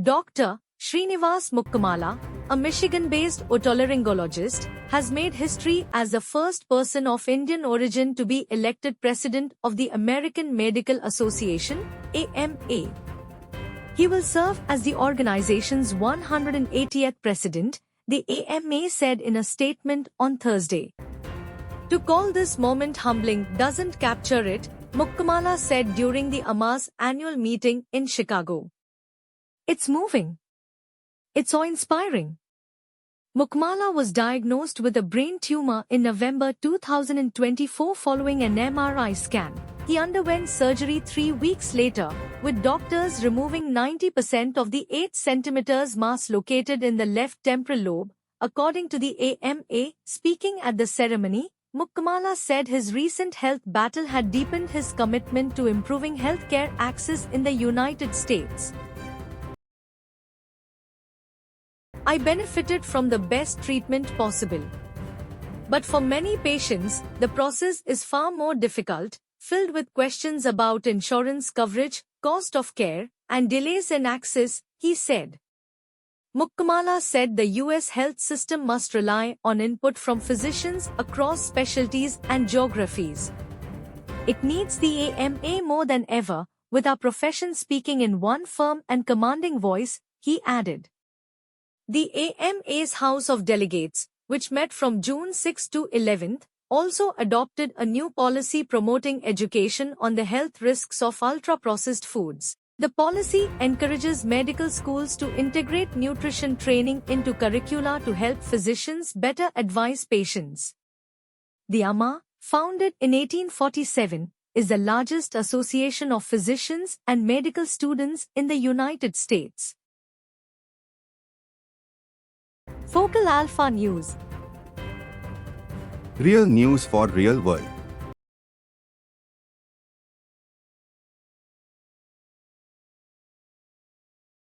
Dr. Srinivas Mukkamala, a Michigan-based otolaryngologist, has made history as the first person of Indian origin to be elected president of the American Medical Association, AMA. He will serve as the organization's 180th president, the AMA said in a statement on Thursday. To call this moment humbling doesn't capture it, Mukkamala said during the AMA's annual meeting in Chicago. It's moving. It's awe-inspiring. Mukkamala was diagnosed with a brain tumor in November 2024 following an MRI scan. He underwent surgery 3 weeks later, with doctors removing 90% of the 8 cm mass located in the left temporal lobe, according to the AMA. Speaking at the ceremony, Mukkamala said his recent health battle had deepened his commitment to improving healthcare access in the United States. I benefited from the best treatment possible. But for many patients, the process is far more difficult, filled with questions about insurance coverage, cost of care, and delays in access, he said. Mukkamala said the U.S. health system must rely on input from physicians across specialties and geographies. It needs the AMA more than ever, with our profession speaking in one firm and commanding voice, he added. The AMA's House of Delegates, which met from June 6 to 11, also adopted a new policy promoting education on the health risks of ultra-processed foods. The policy encourages medical schools to integrate nutrition training into curricula to help physicians better advise patients. The AMA, founded in 1847, is the largest association of physicians and medical students in the United States. Focal Alpha News. Real news for real world.